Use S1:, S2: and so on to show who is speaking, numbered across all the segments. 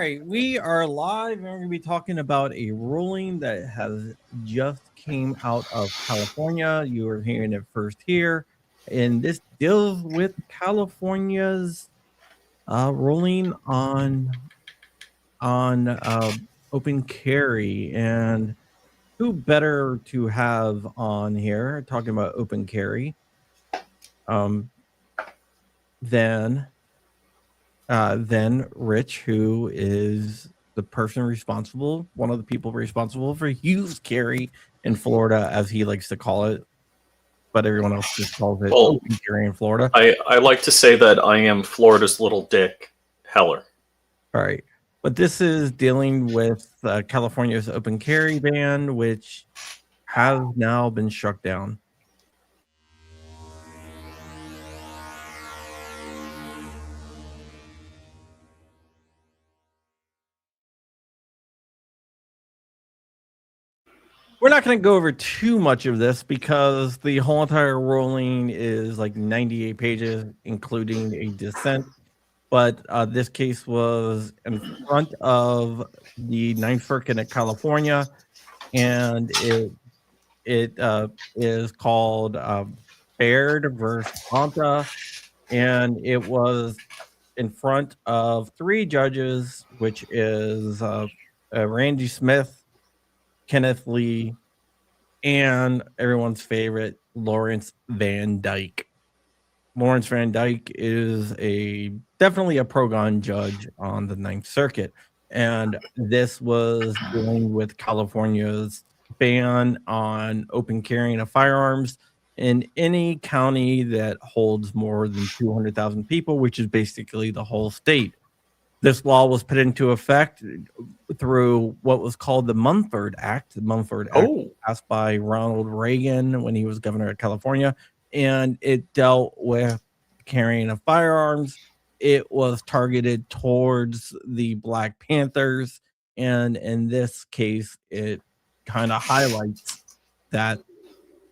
S1: right, we are live, and we're going to be talking about a ruling that has just came out of California. You are hearing it first here, and this deals with California's ruling on open carry. And who better to have on here talking about open carry than Rich, who is the person responsible, one of the people responsible for use carry in Florida, as he likes to call it, but everyone else just calls it open carry in Florida.
S2: I like to say that I am Florida's little dick, Heller.
S1: All right. But this is dealing with California's open carry ban, which has now been struck down. We're not going to go over too much of this because the whole entire ruling is like 98 pages, including a dissent. But this case was in front of the Ninth Circuit in California, and it is called Baird versus Honta, and it was in front of three judges, which is Randy Smith, Kenneth Lee, and everyone's favorite, Lawrence Van Dyke. Lawrence Van Dyke is definitely a pro-gun judge on the Ninth Circuit. And this was dealing with California's ban on open carrying of firearms in any county that holds more than 200,000 people, which is basically the whole state. This law was put into effect through what was called the Mumford Act. The Mumford Act was passed by Ronald Reagan when he was governor of California, and it dealt with carrying of firearms. It was targeted towards the Black Panthers, and in this case, it kind of highlights that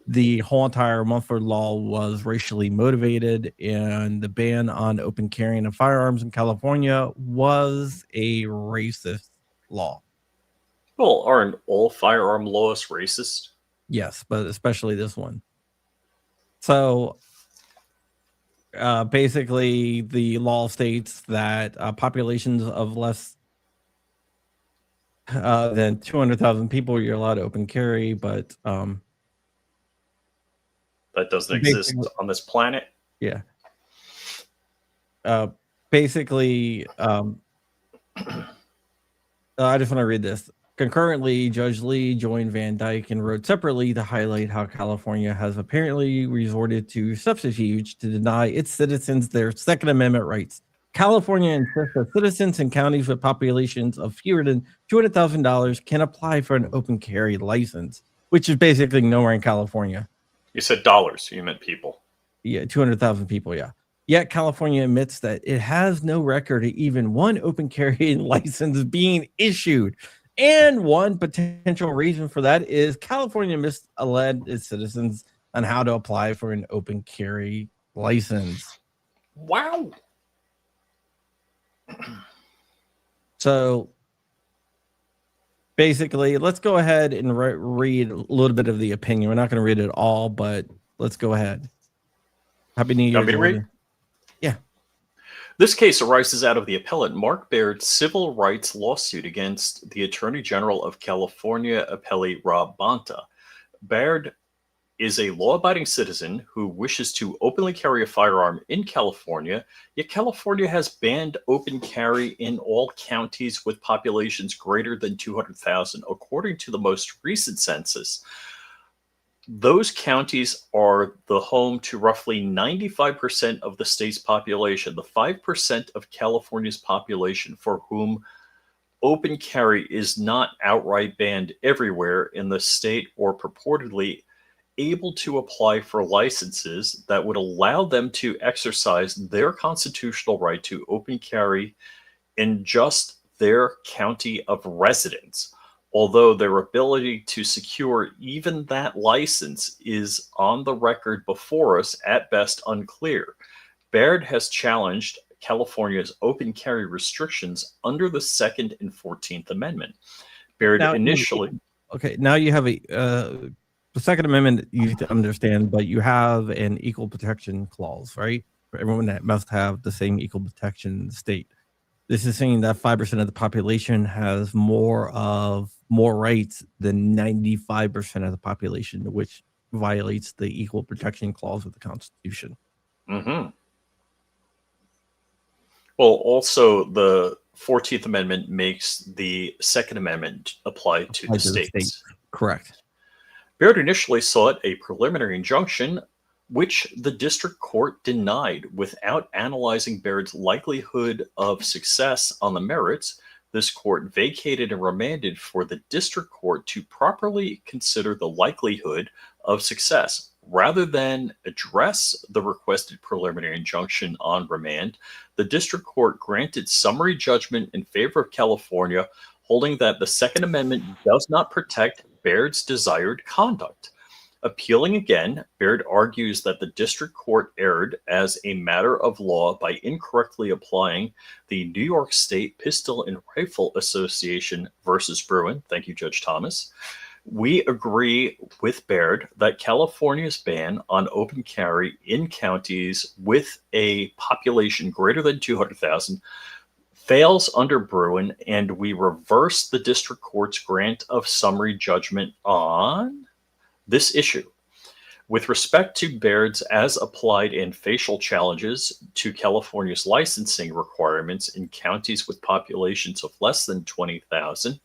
S1: the whole entire Mumford law was racially motivated, and the ban on open carrying of firearms in California was a racist law.
S2: Well, aren't all firearm laws racist?
S1: Yes, but especially this one. So basically, the law states that populations of less than 200,000 people, you're allowed to open carry, but
S2: that doesn't exist on this planet.
S1: Yeah. Basically, I just want to read this. Concurrently, Judge Lee joined Van Dyke and wrote separately to highlight how California has apparently resorted to subterfuge to deny its citizens their Second Amendment rights. California insists that citizens in counties with populations of fewer than $200,000 can apply for an open carry license, which is basically nowhere in California.
S2: You said dollars. You meant people.
S1: Yeah, 200,000 people, yeah. Yet California admits that it has no record of even one open carry license being issued. And one potential reason for that is California misled its citizens on how to apply for an open carry license.
S2: Wow.
S1: So basically, let's go ahead and read a little bit of the opinion. We're not going to read it all, but let's go ahead. Happy New Year.
S2: Want me to read?
S1: Yeah.
S2: This case arises out of the appellant Mark Baird's civil rights lawsuit against the Attorney General of California, appellee Rob Bonta. Baird is a law-abiding citizen who wishes to openly carry a firearm in California, yet California has banned open carry in all counties with populations greater than 200,000, according to the most recent census. Those counties are the home to roughly 95% of the state's population, the 5% of California's population for whom open carry is not outright banned everywhere in the state or purportedly able to apply for licenses that would allow them to exercise their constitutional right to open carry in just their county of residence. Although their ability to secure even that license is on the record before us, at best unclear. Baird has challenged California's open carry restrictions under the Second and 14th Amendment. Baird
S1: Now,
S2: initially...
S1: okay, now you have the Second Amendment you have to understand, but you have an equal protection clause, right? For everyone that must have the same equal protection in the state. This is saying that 5% of the population has more rights than 95% of the population, which violates the equal protection clause of the Constitution.
S2: Mm-hmm. Well, also the 14th Amendment makes the Second Amendment apply to the states.
S1: Correct.
S2: Baird initially sought a preliminary injunction, which the district court denied without analyzing Baird's likelihood of success on the merits. This court vacated and remanded for the district court to properly consider the likelihood of success. Rather than address the requested preliminary injunction on remand, the district court granted summary judgment in favor of California, holding that the Second Amendment does not protect Baird's desired conduct. Appealing again, Baird argues that the district court erred as a matter of law by incorrectly applying the New York State Pistol and Rifle Association versus Bruen. Thank you, Judge Thomas. We agree with Baird that California's ban on open carry in counties with a population greater than 200,000 fails under Bruen, and we reverse the district court's grant of summary judgment on this issue. With respect to Baird's as-applied and facial challenges to California's licensing requirements in counties with populations of less than 20,000,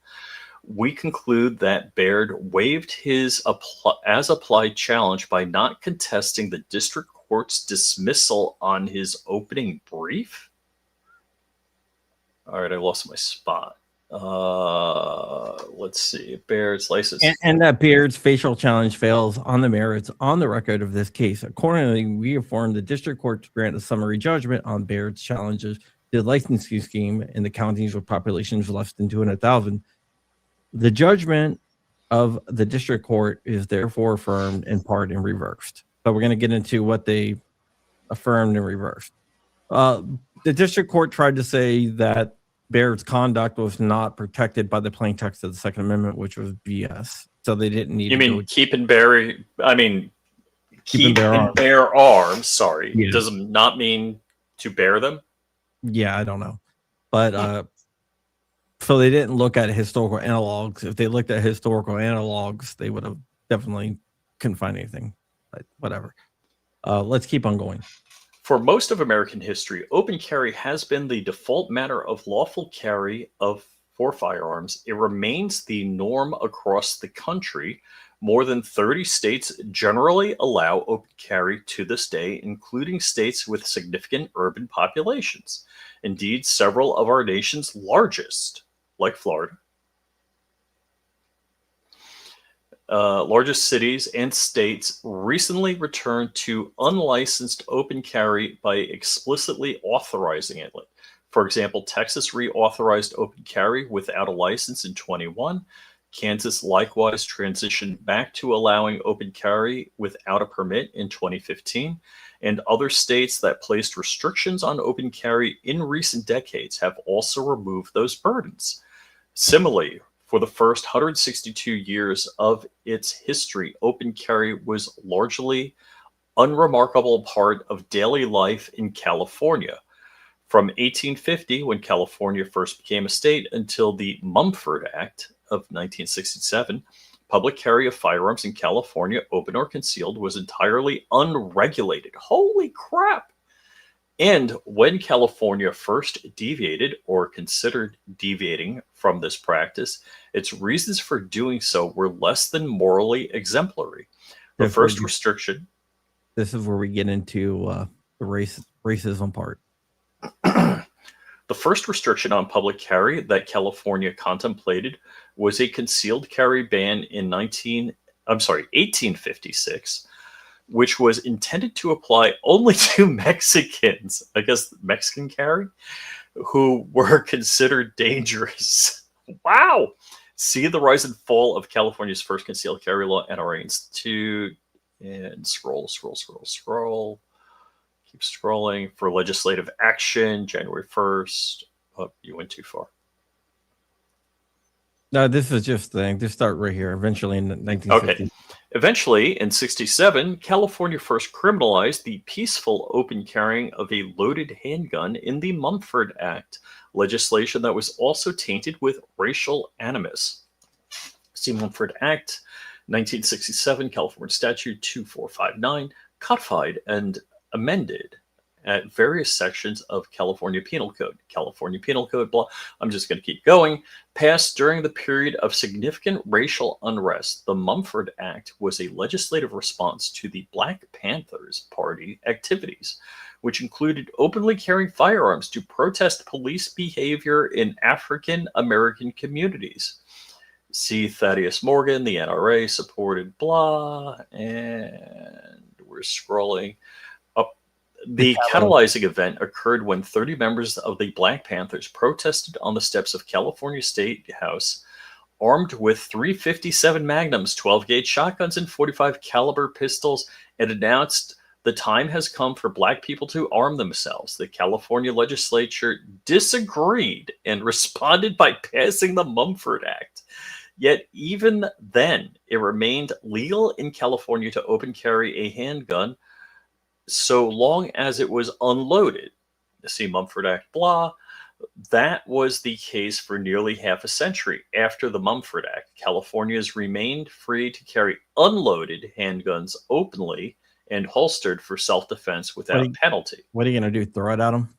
S2: we conclude that Baird waived his as-applied challenge by not contesting the district court's dismissal on his opening brief. All right, I lost my spot. Let's see. Baird's license.
S1: And that Baird's facial challenge fails on the merits on the record of this case. Accordingly, we affirm the district court to grant a summary judgment on Baird's challenges to the licensing scheme in the counties with populations less than 200,000. The judgment of the district court is therefore affirmed in part and reversed. So we're going to get into what they affirmed and reversed. The district court tried to say that Baird's conduct was not protected by the plain text of the Second Amendment, which was BS. So they didn't need.
S2: You mean keep and bear? I mean, keep and bear arms. Sorry, yeah. Does not mean to bear them.
S1: Yeah, I don't know, but so they didn't look at historical analogs. If they looked at historical analogs, they would have definitely couldn't find anything. But whatever. Let's keep on going.
S2: For most of American history, open carry has been the default manner of lawful carry for firearms. It remains the norm across the country. More than 30 states generally allow open carry to this day, including states with significant urban populations. Indeed, several of our nation's largest, like Florida, largest cities and states recently returned to unlicensed open carry by explicitly authorizing it. For example, Texas reauthorized open carry without a license in 2021. Kansas likewise transitioned back to allowing open carry without a permit in 2015. And other states that placed restrictions on open carry in recent decades have also removed those burdens. Similarly, for the first 162 years of its history, open carry was largely unremarkable part of daily life in California. From 1850, when California first became a state, until the Mumford Act of 1967, public carry of firearms in California, open or concealed, was entirely unregulated. Holy crap! And when California first deviated or considered deviating from this practice, its reasons for doing so were less than morally exemplary. The first restriction.
S1: This is where we get into the racism part.
S2: The first restriction on public carry that California contemplated was a concealed carry ban in 1856. Which was intended to apply only to Mexicans, I guess Mexican carry, who were considered dangerous. Wow! See the rise and fall of California's first concealed carry law, NRA Institute, and scroll. Keep scrolling. For legislative action, January 1st. Oh, you went too far.
S1: No, this is just thing. Just start right here. Eventually in 1960.
S2: Okay. Eventually, in 67, California first criminalized the peaceful open carrying of a loaded handgun in the Mumford Act, legislation that was also tainted with racial animus. See Mumford Act, 1967, California Statute 2459, codified and amended at various sections of California Penal Code. California Penal Code, blah. I'm just going to keep going. Passed during the period of significant racial unrest, the Mumford Act was a legislative response to the Black Panthers Party activities, which included openly carrying firearms to protest police behavior in African American communities. See Thaddeus Morgan, the NRA supported blah, and we're scrolling up. The catalyzing event occurred when 30 members of the Black Panthers protested on the steps of California State House, armed with 357 Magnums, 12-gauge shotguns, and 45 caliber pistols, and announced the time has come for Black people to arm themselves. The California legislature disagreed and responded by passing the Mumford Act. Yet even then, it remained legal in California to open carry a handgun so long as it was unloaded. See Mumford Act, blah. That was the case for nearly half a century. After the Mumford Act, California's remained free to carry unloaded handguns openly and holstered for self-defense without penalty.
S1: What are you going to do? Throw it at them?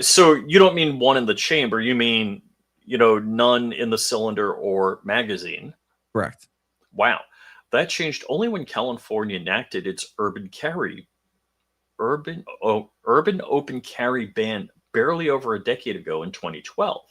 S2: So you don't mean one in the chamber. You mean, none in the cylinder or magazine.
S1: Correct.
S2: Wow. That changed only when California enacted its urban open carry ban barely over a decade ago in 2012.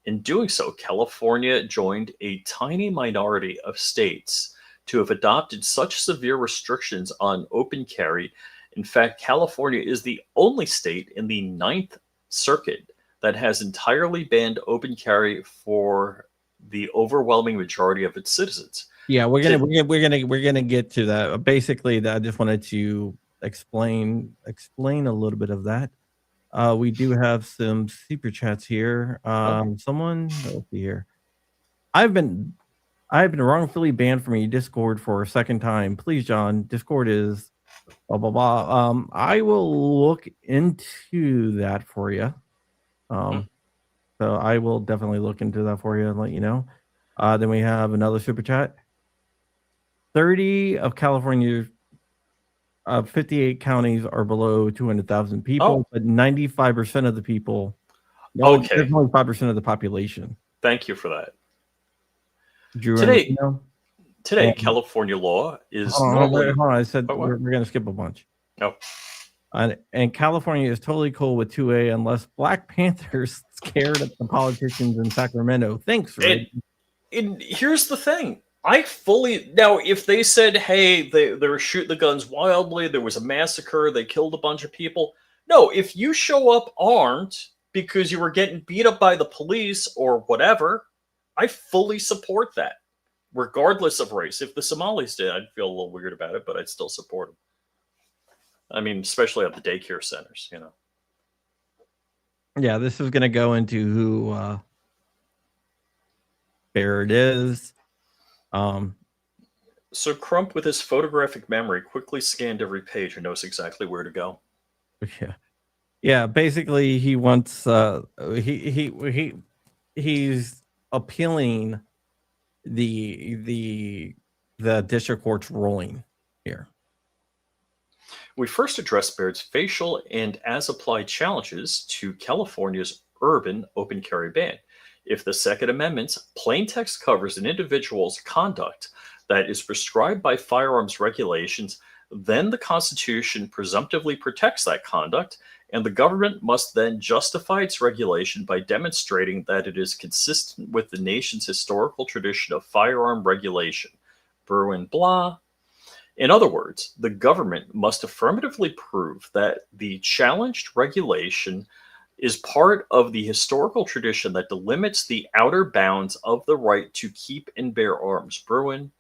S2: In doing so, California joined a tiny minority of states to have adopted such severe restrictions on open carry. In fact, California is the only state in the Ninth Circuit that has entirely banned open carry for the overwhelming majority of its citizens.
S1: Yeah, we're gonna get to that. Basically, I just wanted to explain a little bit of that. We do have some super chats here. Someone, let's see here. I've been wrongfully banned from your Discord for a second time. Please, John, Discord is blah blah blah. I will look into that for you. So I will definitely look into that for you and let you know. Then we have another super chat. 30 of California's 58 counties are below 200,000 people, but 95% of the people, there's only 5% of the population.
S2: Thank you for that.
S1: Drew,
S2: today, California law is
S1: hold on. I said we're going to skip a bunch.
S2: Oh.
S1: And California is totally cool with 2A unless Black Panthers scared at the politicians in Sacramento. Thanks, Ray.
S2: And here's the thing. Now, if they said, hey, they were shooting the guns wildly, there was a massacre, they killed a bunch of people. No, if you show up armed because you were getting beat up by the police or whatever, I fully support that, regardless of race. If the Somalis did, I'd feel a little weird about it, but I'd still support them. I mean, especially at the daycare centers,
S1: Yeah, this is going to go into who Baird is.
S2: So Crump, with his photographic memory, quickly scanned every page and knows exactly where to go.
S1: Yeah. Basically, he wants he's appealing the district court's ruling here.
S2: We first addressed Baird's facial and as-applied challenges to California's urban open carry ban. If the Second Amendment's plain text covers an individual's conduct that is prescribed by firearms regulations, then the Constitution presumptively protects that conduct, and the government must then justify its regulation by demonstrating that it is consistent with the nation's historical tradition of firearm regulation. Bruen, blah. In other words, the government must affirmatively prove that the challenged regulation is part of the historical tradition that delimits the outer bounds of the right to keep and bear arms. Bruen.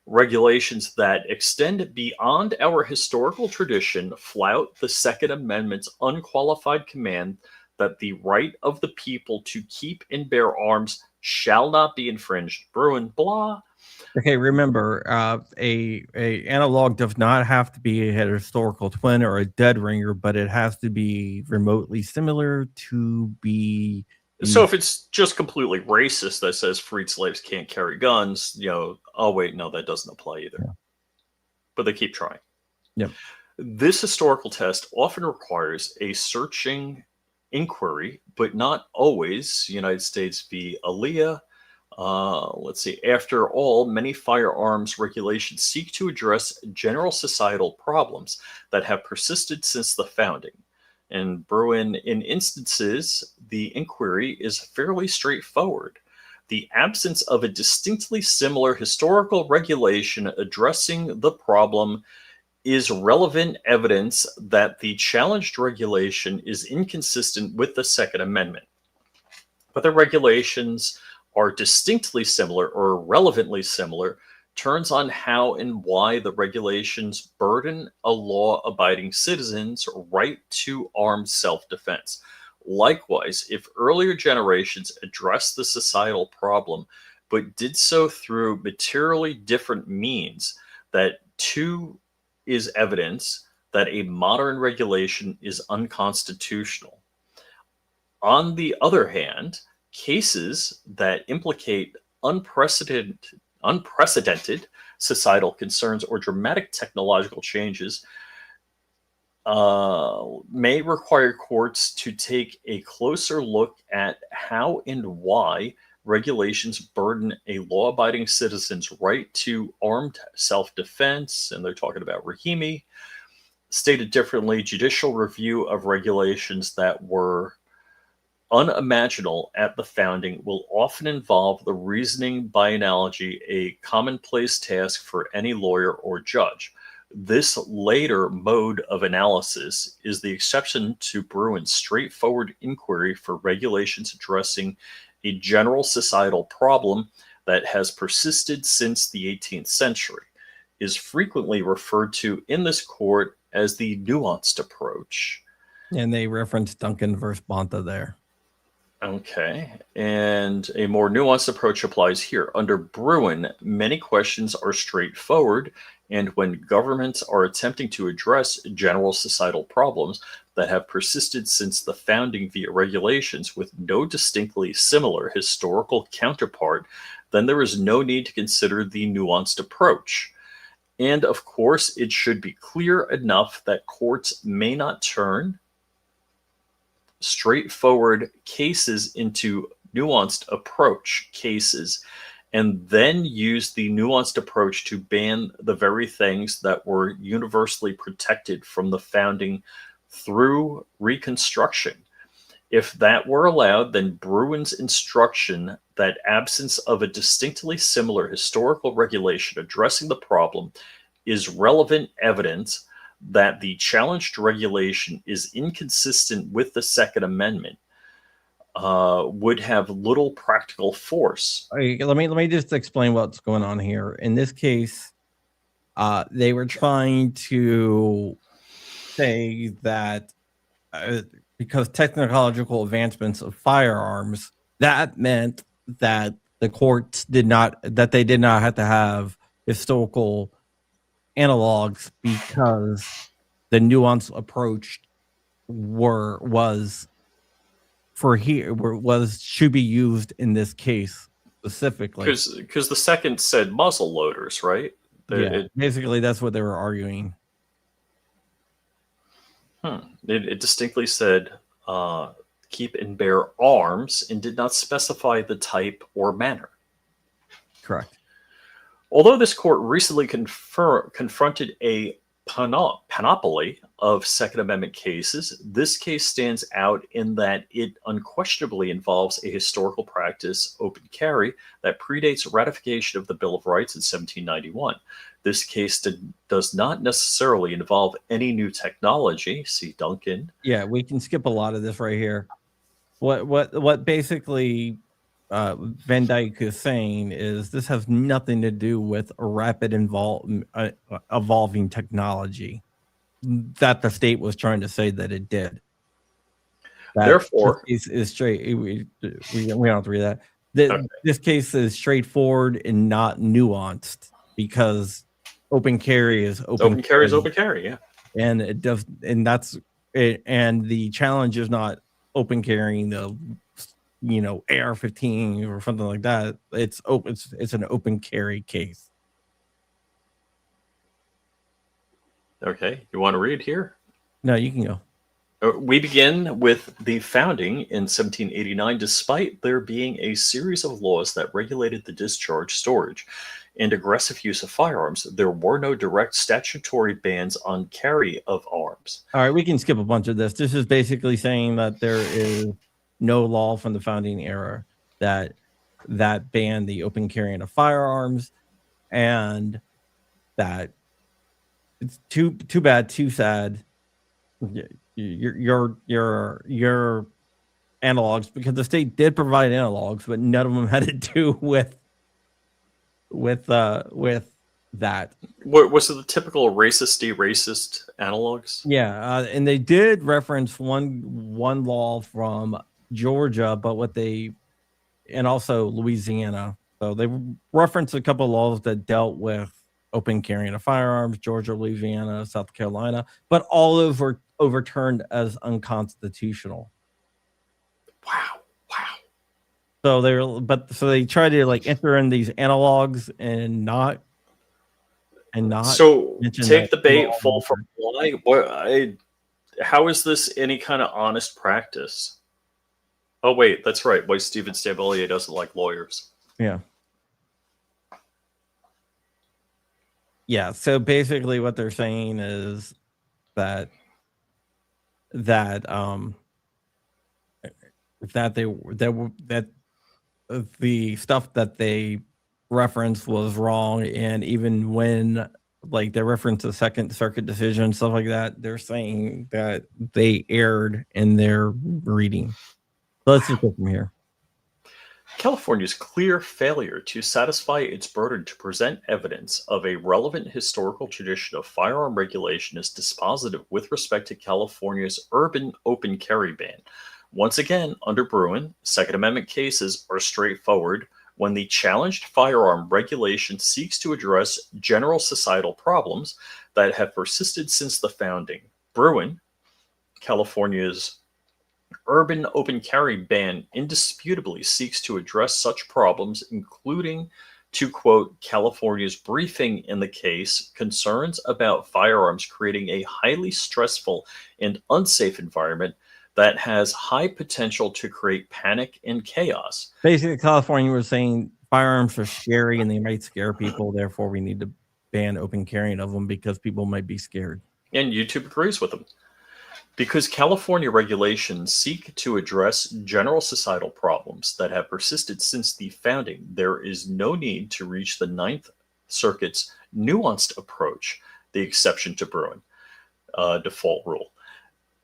S2: Regulations that extend beyond our historical tradition flout the Second Amendment's unqualified command that the right of the people to keep and bear arms shall not be infringed. Bruen, blah.
S1: Okay, remember, a analog does not have to be a historical twin or a dead ringer, but it has to be remotely similar to be
S2: So
S1: used.
S2: if it's just completely racist that says freed slaves can't carry guns, oh wait, no, that doesn't apply either.
S1: Yeah.
S2: But they keep trying.
S1: Yep.
S2: This historical test often requires a searching inquiry, but not always. United States v. Aaliyah. Let's see. After all, many firearms regulations seek to address general societal problems that have persisted since the founding. And Bruen, in instances, the inquiry is fairly straightforward. The absence of a distinctly similar historical regulation addressing the problem is relevant evidence that the challenged regulation is inconsistent with the Second Amendment. Whether regulations are distinctly similar or relevantly similar turns on how and why the regulations burden a law-abiding citizen's right to armed self-defense. Likewise, if earlier generations addressed the societal problem but did so through materially different means, that too is evidence that a modern regulation is unconstitutional. On the other hand, cases that implicate unprecedented societal concerns or dramatic technological changes may require courts to take a closer look at how and why regulations burden a law-abiding citizen's right to armed self-defense, and they're talking about Rahimi. Stated differently, judicial review of regulations that were unimaginable at the founding will often involve the reasoning by analogy, a commonplace task for any lawyer or judge. This later mode of analysis is the exception to Bruen's straightforward inquiry for regulations addressing a general societal problem that has persisted since the 18th century, is frequently referred to in this court as the nuanced approach.
S1: And they reference Duncan versus Bonta there.
S2: Okay, and a more nuanced approach applies here. Under Bruen, many questions are straightforward, and when governments are attempting to address general societal problems that have persisted since the founding via regulations with no distinctly similar historical counterpart, then there is no need to consider the nuanced approach. And of course, it should be clear enough that courts may not turn straightforward cases into nuanced approach cases and then use the nuanced approach to ban the very things that were universally protected from the founding through Reconstruction. If that were allowed, then Bruen's instruction that absence of a distinctly similar historical regulation addressing the problem is relevant evidence that the challenged regulation is inconsistent with the Second Amendment would have little practical force.
S1: Let me just explain what's going on here. In this case, they were trying to say that because technological advancements of firearms, that meant that the courts did not have to have historical analogs because the nuanced approach should be used in this case specifically.
S2: Because the second said muzzle loaders, right?
S1: Basically that's what they were arguing.
S2: It distinctly said keep and bear arms and did not specify the type or manner.
S1: Correct.
S2: Although this court recently confronted a panoply of Second Amendment cases, this case stands out in that it unquestionably involves a historical practice, open carry, that predates ratification of the Bill of Rights in 1791. This case does not necessarily involve any new technology. See Duncan.
S1: Yeah, we can skip a lot of this right here. What basically Van Dyke is saying is this has nothing to do with a rapid evolving technology that the state was trying to say that it did. That
S2: Therefore,
S1: this case is straight. We don't have to read that. This case is straightforward and not nuanced because open carry is
S2: open carry is open carry, yeah.
S1: And it does, and that's it. And the challenge is not open carrying the AR-15 or something like that. It's open. It's an open carry case.
S2: Okay, you want to read here?
S1: No, you can go.
S2: We begin with the founding in 1789, despite there being a series of laws that regulated the discharge, storage, and aggressive use of firearms. There were no direct statutory bans on carry of arms.
S1: All right, we can skip a bunch of this. This is basically saying that there is no law from the founding era that banned the open carrying of firearms, and that it's too bad, too sad. Your analogs, because the state did provide analogs, but none of them had to do with that.
S2: What was it, the typical racist analogs?
S1: Yeah, and they did reference one law from Georgia, but and also Louisiana. So they referenced a couple of laws that dealt with open carrying of firearms, Georgia, Louisiana, South Carolina, but all of were overturned as unconstitutional.
S2: Wow.
S1: So they try to enter in these analogs and not.
S2: So take the bait, fall for fly. How is this any kind of honest practice? Oh wait, that's right. Why Stephen Stabolier doesn't like lawyers?
S1: Yeah. Yeah. So basically, what they're saying is that the stuff that they referenced was wrong, and even when they reference the Second Circuit decision, stuff like that, they're saying that they erred in their reading. So let's just go from here.
S2: California's clear failure to satisfy its burden to present evidence of a relevant historical tradition of firearm regulation is dispositive with respect to California's urban open carry ban. Once again, under Bruen, Second Amendment cases are straightforward when the challenged firearm regulation seeks to address general societal problems that have persisted since the founding. Bruen, California's urban open carry ban indisputably seeks to address such problems, including, to quote California's briefing in the case, concerns about firearms creating a highly stressful and unsafe environment that has high potential to create panic and chaos.
S1: Basically, California was saying firearms are scary and they might scare people. Therefore, we need to ban open carrying of them because people might be scared.
S2: And YouTube agrees with them. Because California regulations seek to address general societal problems that have persisted since the founding, there is no need to reach the Ninth Circuit's nuanced approach, the exception to Bruen default rule.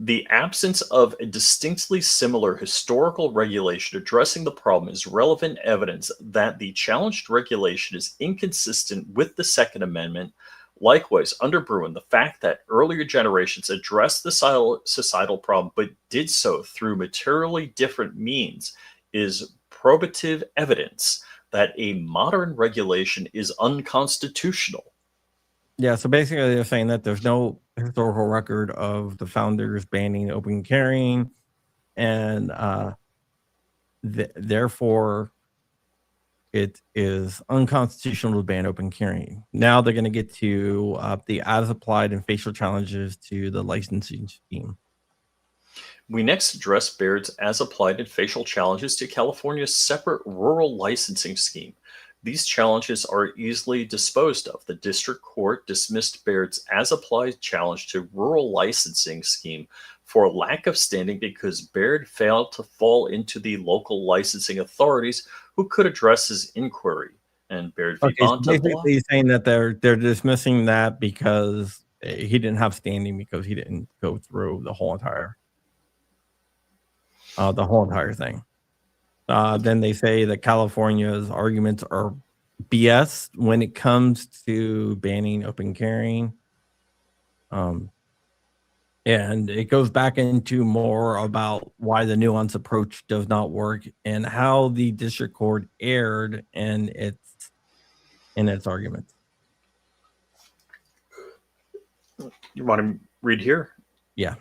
S2: The absence of a distinctly similar historical regulation addressing the problem is relevant evidence that the challenged regulation is inconsistent with the Second Amendment. Likewise, under Bruen, the fact that earlier generations addressed the societal problem but did so through materially different means is probative evidence that a modern regulation is unconstitutional.
S1: Yeah, so basically they're saying that there's no historical record of the founders banning open carrying, and therefore it is unconstitutional to ban open carrying. Now they're going to get to the as-applied and facial challenges to the licensing scheme.
S2: We next address Baird's as-applied and facial challenges to California's separate rural licensing scheme. These challenges are easily disposed of. The district court dismissed Baird's as-applied challenge to rural licensing scheme for lack of standing because Baird failed to fall into the local licensing authorities who could address his inquiry. And Baird v.
S1: So basically saying that they're dismissing that because he didn't have standing because he didn't go through the whole entire thing. Then they say that California's arguments are BS when it comes to banning open carrying. And it goes back into more about why the nuanced approach does not work and how the district court erred in its arguments.
S2: You want to read here?
S1: Yeah.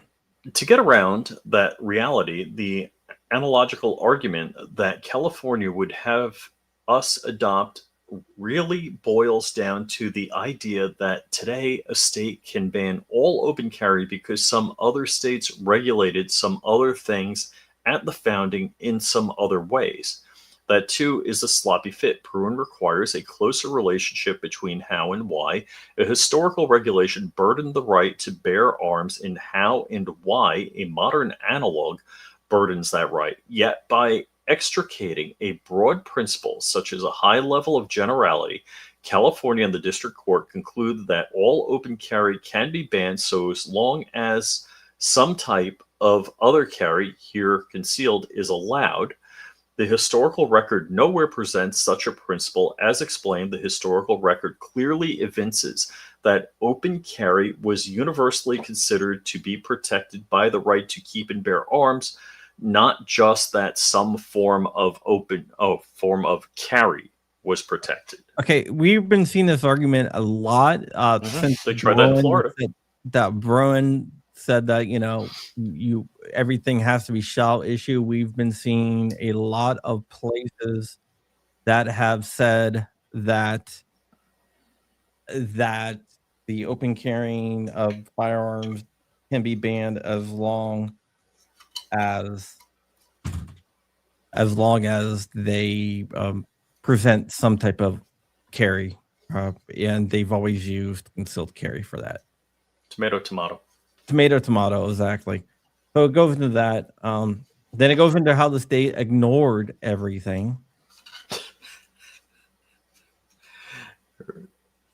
S2: To get around that reality, the analogical argument that California would have us adopt really boils down to the idea that today a state can ban all open carry because some other states regulated some other things at the founding in some other ways. That too is a sloppy fit. Bruen requires a closer relationship between how and why. A historical regulation burdened the right to bear arms in how and why a modern analog burdens that right. Yet by extricating a broad principle such as a high level of generality, California and the district court conclude that all open carry can be banned so as long as some type of other carry, here concealed, is allowed. The historical record nowhere presents such a principle. As explained, the historical record clearly evinces that open carry was universally considered to be protected by the right to keep and bear arms, not just that some form of carry was protected.
S1: Okay, we've been seeing this argument a lot since
S2: they tried that in Florida.
S1: Bruen said that everything has to be shall issue. We've been seeing a lot of places that have said that the open carrying of firearms can be banned as long as they present some type of carry, and they've always used concealed carry for that.
S2: Tomato,
S1: exactly. So it goes into that. Then it goes into how the state ignored everything,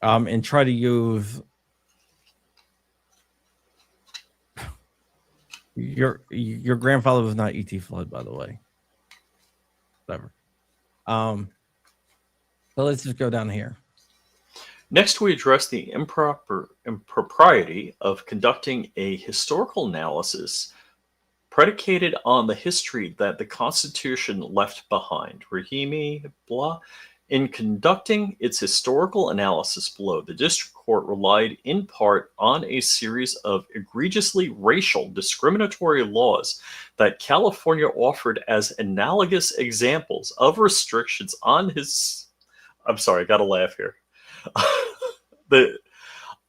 S1: and try to use your grandfather was not E.T. Flood, by the way. Whatever. So let's just go down here.
S2: Next, we address the impropriety of conducting a historical analysis predicated on the history that the Constitution left behind. Rahimi, blah. In conducting its historical analysis below, the district court relied in part on a series of egregiously racial discriminatory laws that California offered as analogous examples of restrictions on his... I'm sorry, I gotta laugh here. The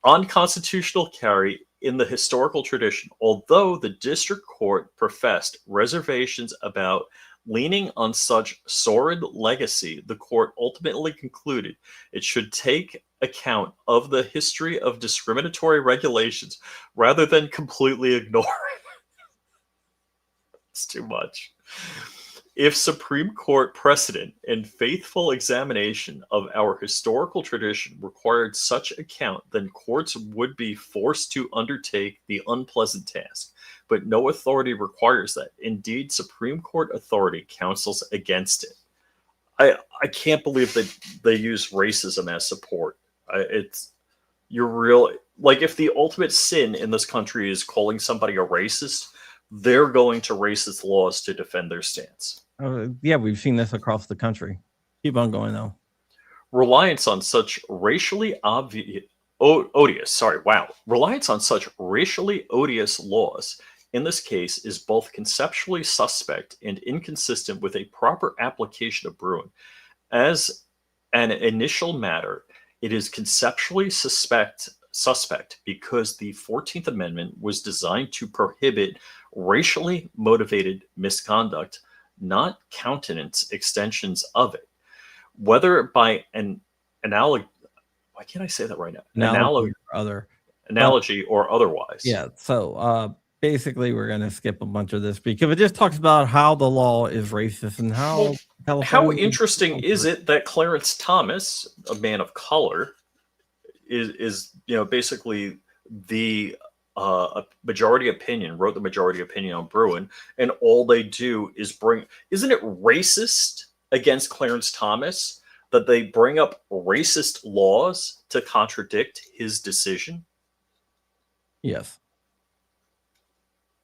S2: unconstitutional carry in the historical tradition. Although the district court professed reservations about leaning on such sordid legacy, the court ultimately concluded it should take account of the history of discriminatory regulations rather than completely ignore it. It's too much. If Supreme Court precedent and faithful examination of our historical tradition required such account, then courts would be forced to undertake the unpleasant task. But no authority requires that. Indeed, Supreme Court authority counsels against it. I can't believe that they use racism as support. You're real. Like, if the ultimate sin in this country is calling somebody a racist, they're going to racist laws to defend their stance.
S1: Yeah, we've seen this across the country. Keep on going, though.
S2: Reliance on such racially odious laws in this case is both conceptually suspect and inconsistent with a proper application of Bruen. As an initial matter, it is conceptually suspect because the 14th Amendment was designed to prohibit racially motivated misconduct, not countenance extensions of it. Whether by an analogy, why can't I say that right now? Analogy or otherwise.
S1: Yeah, so basically we're going to skip a bunch of this because it just talks about how the law is racist and
S2: how interesting is it that Clarence Thomas, a man of color, is basically the a majority opinion, wrote the majority opinion on Bruen, and all they do is bring. Isn't it racist against Clarence Thomas that they bring up racist laws to contradict his decision?
S1: Yes.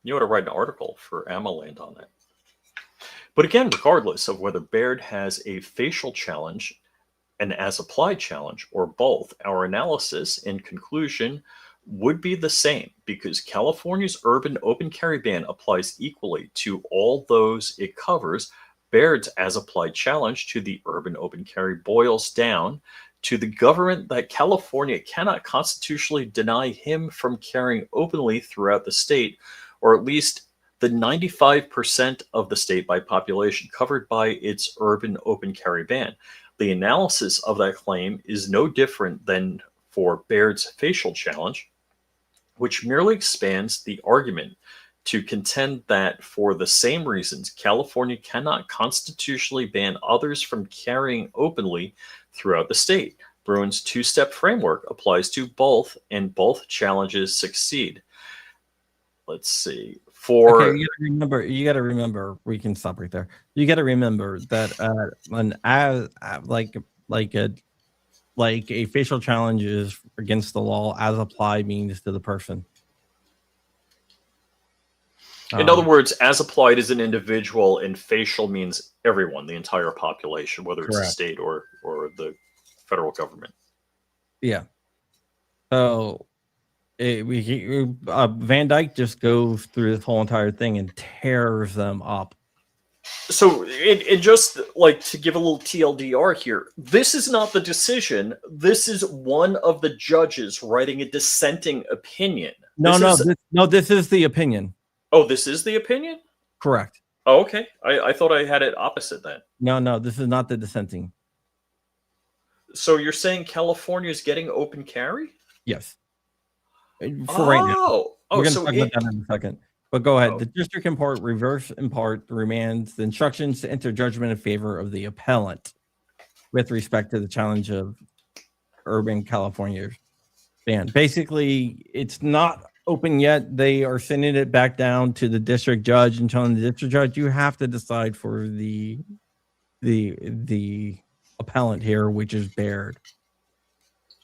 S2: You ought to write an article for AmmoLand on that. But again, regardless of whether Baird has a facial challenge, an as-applied challenge, or both, our analysis and conclusion would be the same because California's urban open carry ban applies equally to all those it covers. Baird's as-applied challenge to the urban open carry boils down to the government that California cannot constitutionally deny him from carrying openly throughout the state, or at least the 95% of the state by population covered by its urban open carry ban. The analysis of that claim is no different than for Baird's facial challenge, which merely expands the argument to contend that for the same reasons, California cannot constitutionally ban others from carrying openly throughout the state. Bruen's two-step framework applies to both, and both challenges succeed. Let's see.
S1: Okay, you gotta remember, we can stop right there. You gotta remember that a facial challenge is against the law, as applied means to the person.
S2: In other words, as applied is an individual, and facial means everyone, the entire population, whether it's the state or the federal government.
S1: Yeah. So Van Dyke just goes through this whole entire thing and tears them up.
S2: So, and just like to give a little TLDR here, this is not the decision. This is one of the judges writing a dissenting opinion.
S1: This is the opinion.
S2: Oh, this is the opinion?
S1: Correct.
S2: Oh, okay. I thought I had it opposite then.
S1: No, this is not the dissenting.
S2: So you're saying California is getting open carry?
S1: Yes. For right now. We're going to talk about that in a second. But go ahead. The district in part, reverse in part, remands the instructions to enter judgment in favor of the appellant with respect to the challenge of urban California's ban. Basically, it's not open yet. They are sending it back down to the district judge and telling the district judge, you have to decide for the appellant here, which is Baird.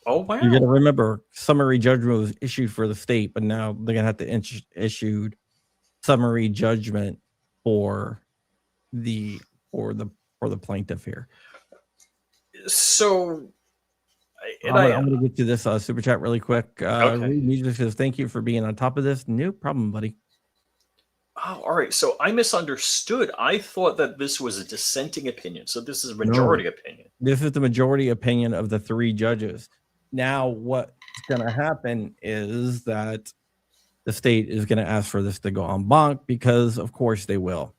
S2: Oh, wow.
S1: You got to remember, summary judgment was issued for the state, but now they're going to have to issue summary judgment for the plaintiff here.
S2: So
S1: I'm going to get to this super chat really quick. Music says, thank you for being on top of this. No problem, buddy.
S2: Oh, all right. So I misunderstood. I thought that this was a dissenting opinion. So this is a majority opinion.
S1: This is the majority opinion of the three judges. Now, what's going to happen is that the state is going to ask for this to go en banc because, of course, they will.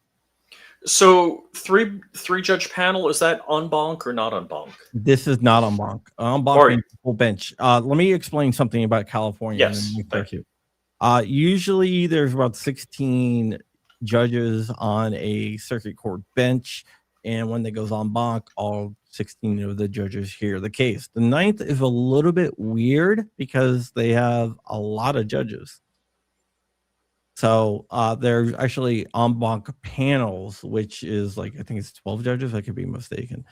S2: So three judge panel, is that en banc or not en banc?
S1: This is not en banc. En banc means full bench. Let me explain something about California.
S2: Yes, thank you.
S1: Usually there's about 16 judges on a circuit court bench, and when it goes en banc, all 16 of the judges hear the case. The ninth is a little bit weird because they have a lot of judges. So there's actually en banc panels, which is like, I think it's 12 judges. I could be mistaken.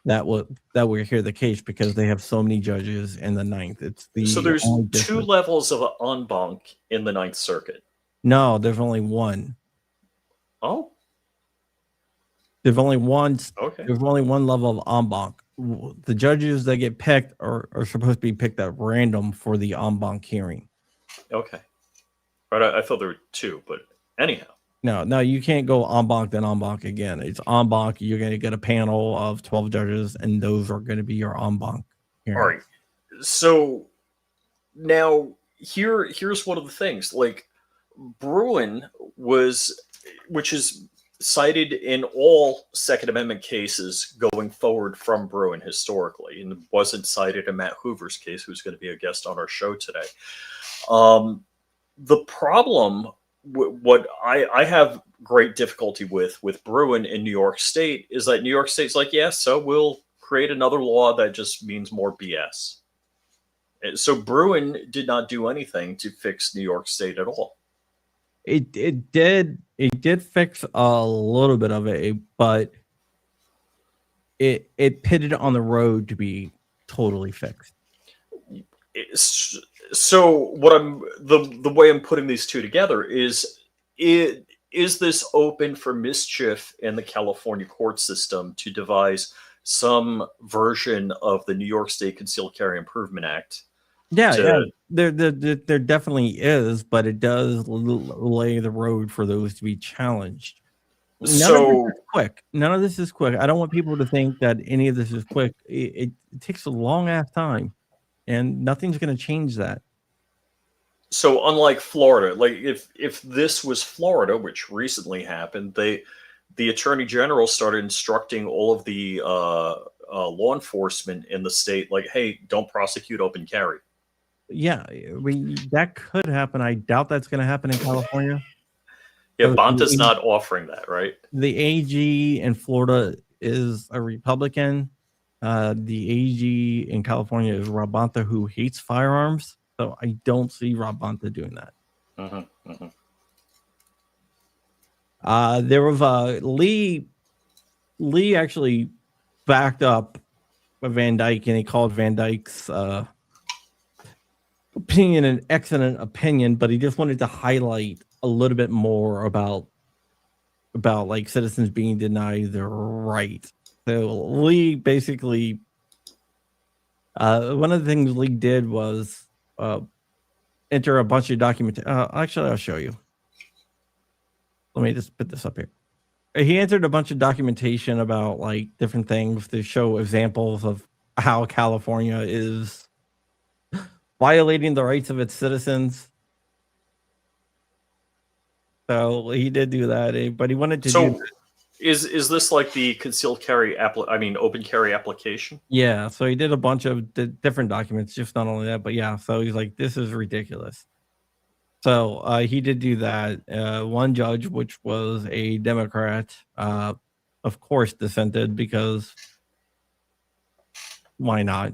S1: That will hear the case because they have so many judges in the ninth. So
S2: there's two levels of en banc in the Ninth Circuit.
S1: No, there's only one.
S2: Oh,
S1: there's only one.
S2: Okay.
S1: There's only one level of en banc. The judges that get picked are supposed to be picked at random for the en banc hearing.
S2: Okay. Right. I thought there were two, but anyhow.
S1: No, you can't go en banc then en banc again. It's en banc. You're going to get a panel of 12 judges, and those are going to be your en banc hearing.
S2: All right. So now here's one of the things. Like Bruen which is cited in all Second Amendment cases going forward from Bruen historically, and wasn't cited in Matt Hoover's case, who's going to be a guest on our show today. The problem, what I have great difficulty with Bruen in New York State is that New York State's like, yeah, so we'll create another law that just means more BS. So Bruen did not do anything to fix New York State at all.
S1: It did fix a little bit of it, but it pitted on the road to be totally fixed.
S2: So what I'm the way I'm putting these two together is this open for mischief in the California court system to devise some version of the New York State Concealed Carry Improvement Act?
S1: Yeah. There definitely is, but it does lay the road for those to be challenged. None of this is quick. None of this is quick. I don't want people to think that any of this is quick. It takes a long ass time, and nothing's going to change that.
S2: So unlike Florida, like if this was Florida, which recently happened, the Attorney General started instructing all of the law enforcement in the state, like, hey, don't prosecute open carry.
S1: Yeah, that could happen. I doubt that's going to happen in California.
S2: Yeah, Bonta's not offering that, right?
S1: The AG in Florida is a Republican. The AG in California is Rob Bonta, who hates firearms. So I don't see Rob Bonta doing that. There was Lee actually backed up Van Dyke, and he called Van Dyke's opinion an excellent opinion, but he just wanted to highlight a little bit more about like citizens being denied their right. So Lee basically, one of the things Lee did was enter a bunch of documents. Actually, I'll show you. Let me just put this up here. He entered a bunch of documentation about like different things to show examples of how California is violating the rights of its citizens. So he did do that, but he wanted to do.
S2: Is this like the concealed carry open carry application?
S1: Yeah, so he did a bunch of different documents, just not only that, but yeah, so he's like, this is ridiculous. So he did do that. One judge, which was a Democrat, of course dissented, because why not?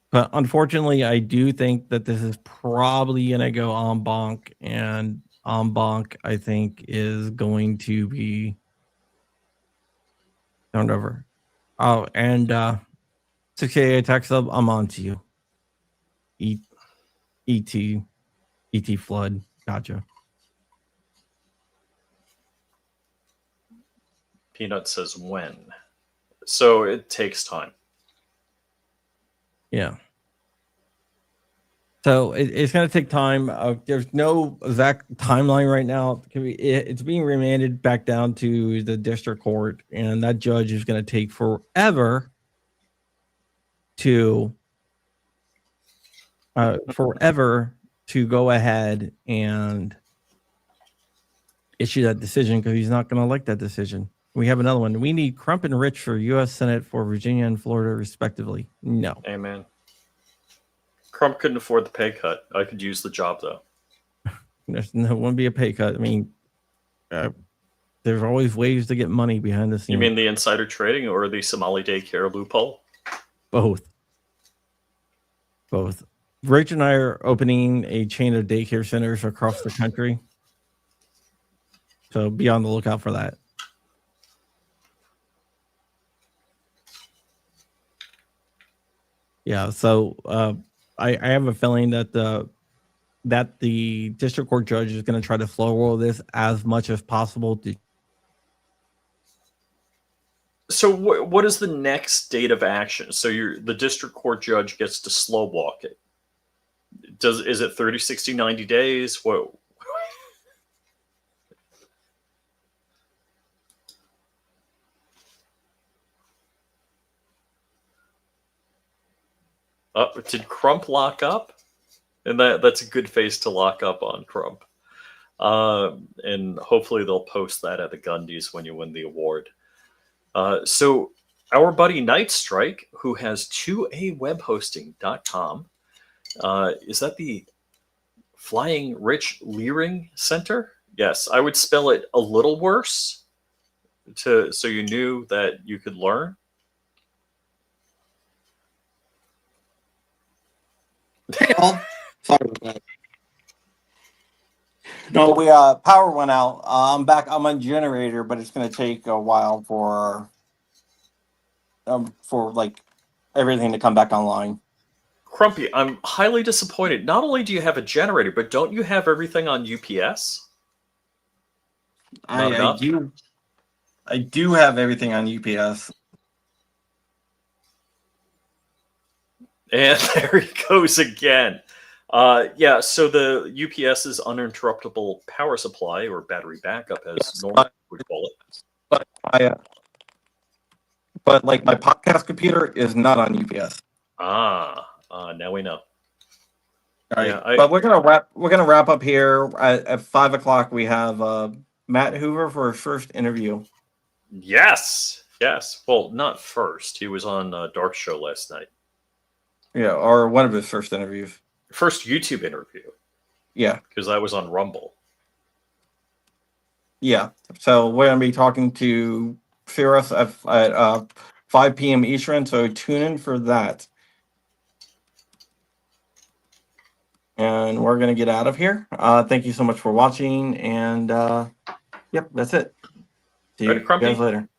S1: But unfortunately, I do think that this is probably going to go en banc, and en banc, I think, is going to be turned over. Oh, and 688 Tech Sub, I'm on to you. ET Flood. Gotcha.
S2: Peanut says when. So it takes time.
S1: Yeah. So it's going to take time. There's no exact timeline right now. It's being remanded back down to the district court, and that judge is going to take forever to go ahead and issue that decision, because he's not going to like that decision. We have another one. We need Crump and Rich for U.S. Senate for Virginia and Florida, respectively. No.
S2: Amen. Crump couldn't afford the pay cut. I could use the job, though.
S1: There wouldn't be a pay cut. I mean, there's always ways to get money behind the scenes.
S2: You mean the insider trading or the Somali daycare loophole?
S1: Both. Rich and I are opening a chain of daycare centers across the country. So be on the lookout for that. Yeah, so I have a feeling that the district court judge is going to try to slow roll this as much as possible.
S2: So what is the next date of action? So the district court judge gets to slow walk it. Is it 30, 60, 90 days? What? Did Crump lock up? And that's a good face to lock up on, Crump. And hopefully they'll post that at the Gundies when you win the award. So our buddy Night Strike, who has 2awebhosting.com, is that the Flying Rich Leering Center? Yes, I would spell it a little worse so you knew that you could learn.
S1: Hey, all. Sorry about that. No, we power went out. I'm back. I'm on generator, but it's going to take a while for like everything to come back online.
S2: Crumpy, I'm highly disappointed. Not only do you have a generator, but don't you have everything on UPS? Not
S1: I
S2: enough?
S1: do have everything on UPS.
S2: And there he goes again. Yeah, so the UPS is uninterruptible power supply or battery backup, as
S1: Yes,
S2: normal would call it.
S1: but but like my podcast computer is not on UPS.
S2: Now we know.
S1: All right,
S2: Yeah,
S1: but we're gonna wrap up here at 5 o'clock. We have Matt Hoover for his first interview.
S2: yes. Well, not first. He was on Dark Show last night.
S1: Yeah, or one of his first interviews.
S2: First YouTube interview.
S1: Yeah,
S2: because I was on Rumble.
S1: yeah. So we're gonna be talking to Cirrus at 5 p.m. Eastern. So tune in for that. And we're gonna get out of here. Thank you so much for watching, and yep, that's it. See you
S2: Ready, Crumpy?
S1: guys later.